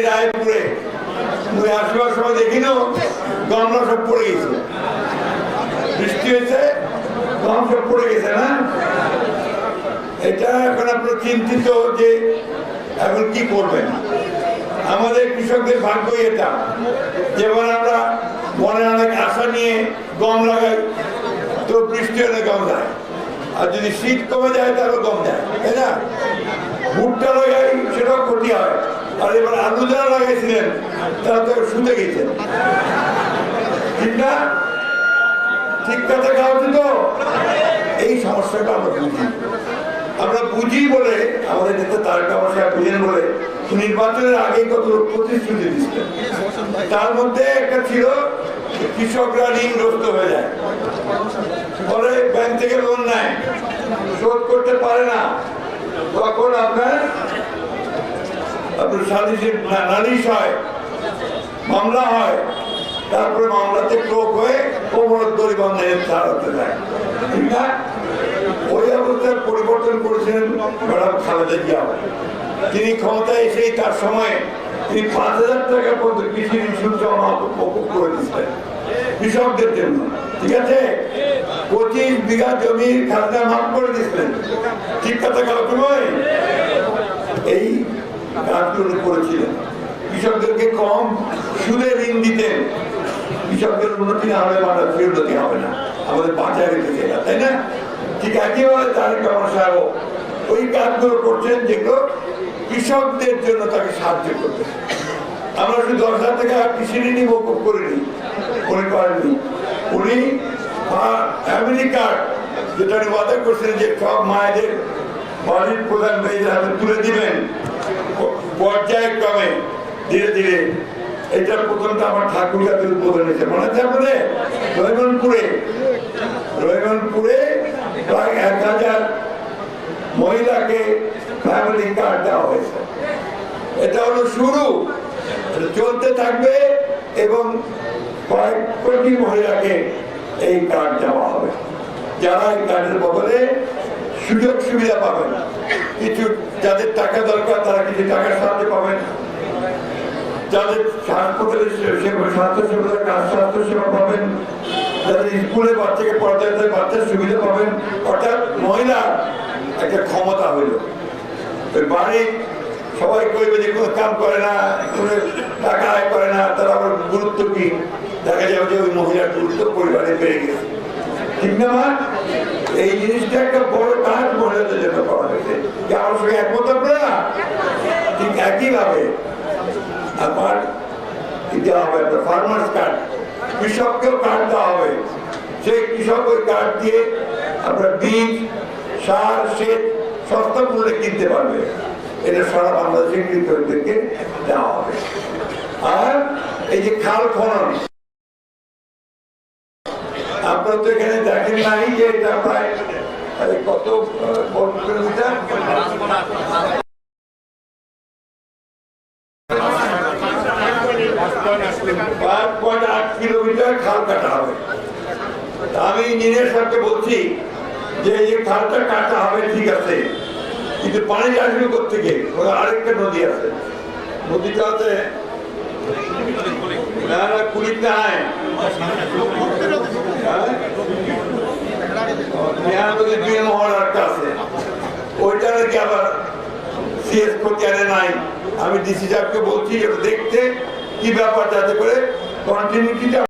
রায়পুরে আসবার সময় দেখিনো গমলা সব পড়ে গেছে, বৃষ্টি হয়েছে, গম সব পড়ে গেছে না। এটা এখন আপনার চিন্তিত যে এখন কি করবেন। আমাদের কৃষকদের ভাগ্যই এটা, যেমন আমরা মনে অনেক আশা নিয়ে গম লাগাই, তো বৃষ্টি হলে গম যায়, আর যদি শীত কমে যায় তাহলে গম যায়, তাই না। ভুট্টা লাগাই সেটাও ক্ষতি হয়, আর এবার আলু যারা লাগাইছিলেন তারা তো শুতে গেছেন, ঠিক না। ঠিক কথা খাওয়া তো এই সমস্যাটা আমরা বুঝি বলে আমাদের নেতা তারেক রহমান সাহেব বুঝেন বলে নির্বাচনের আগে কত প্রতিশ্রুতি দিচ্ছিলেন। তার মধ্যে একটা ছিল কৃষকরা ঋণগ্রস্ত হয়ে যায়, পরে ব্যাংক থেকে লোন নেয়, শোধ করতে পারে না, তখন আপনার নালিশ হয়, মামলা হয়, তারপরে মামলাতে ক্লোক হয়ে অবরোধ পরিবহনে ছাড়াতে যায়, ঠিক না। ওই অবস্থার পরিবর্তন করেছিলেন ম্যাডাম খালেদা জিয়া। তিনি ক্ষমতায় এসেই তার সময় তিনি ৫,০০০ টাকা পর্যন্ত কৃষি ঋণ মকুব করে দিচ্ছেন কৃষকদের জন্য, ঠিক আছে। ২৫ বিঘা জমির খাজনা মাফ করে দিচ্ছেন, ঠিক কথা কালক্রমে এই কাজগুলো করেছিলেন। কৃষকদেরকে কম সুদে ঋণ দিতেন, কৃষকদের উন্নতি না হলে মানুষের উন্নতি হবে না, আমাদের বাঁচায় রেখেছে, তাই না। ঠিক একেবারে তারেক রহমান সাহেব ওই কাজগুলো করছেন যেগুলো কৃষকদের জন্য তাকে সাহায্য করবে। আমরা শুধু ১০,০০০ টাকা কৃষি ঋণই মকুব করিনি, উনি করেননি। উনি ফ্যামিলি কার্ড যেটা উনি ওয়াদা করছেন যে সব মায়েদের বাড়ির প্রধান মেয়েদের হাতে তুলে দিবেন পর্যায়ক্রমে ধীরে ধীরে। এটা প্রথমটা আমার ঠাকুরগাতে উদ্বোধন হয়েছে, মনে আছে আপনাদের। রহিমনপুরে প্রায় ১,০০০ মহিলাকে ফ্যামিলি কার্ড দেওয়া হয়েছে। এটা হলো শুরু, চলতে থাকবে এবং কয়েক কোটি মহিলাকে এই কার্ড দেওয়া হবে, যারা এই কার্ডের বদলে সুযোগ সুবিধা পাবেন। কিছু যাদের টাকা দরকার তারা কিছু টাকার সাহায্য পাবেন, যাদের হাসপাতালের স্বাস্থ্যসেবা স্বাস্থ্যসেবা পাবেন, যাদের স্কুলে বাচ্চাকে পড়াতে বাচ্চার সুবিধা পাবেন। অর্থাৎ মহিলার একটা ক্ষমতা হইল। বাড়ি সবাই করবে যে কোনো কাম করে না, কোনো টাকা আয় করে না, তার আবার গুরুত্ব কি, দেখা যাবে যে ওই মহিলার গুরুত্ব পরিবারে বেড়ে গেছে, ঠিক না। এই জিনিসটা একটা বড় কাজ মহিলাদের জন্য করা হয়েছে, যে আমার সঙ্গে একমত আপনারা। ঠিক একইভাবে আমার দেওয়া হবে একটা ফার্মার্স কার্ড, কৃষককেও কার্ড দেওয়া হবে। সেই কৃষক ওই কার্ড দিয়ে আপনার বীজ, সার, সেচ সস্তা মূল্যে কিনতে পারবে। এটা সারা বাংলাদেশের কৃষকদেরকে দেওয়া হবে। আর এই যে খাল খনন, আপনারা তো এখানে দেখেন নাই যে এটা প্রায় কত কিলোমিটার, ৫.৮ কিলোমিটার খাল কাটা হবে। আমি ইঞ্জিনিয়ার সাহেবকে বলছি যে এই খালটা কাটা হবে, ঠিক আছে, কিন্তু পানি আসবে কোথেকে? আরেকটা নদী আছে, নদীটা আছে ওইটা নাকি আবার সিএস প্রচারে নাই। আমি ডিসি সাহেবকে বলছি দেখতে কি ব্যাপার, যাতে করে কন্টিনিউটিটা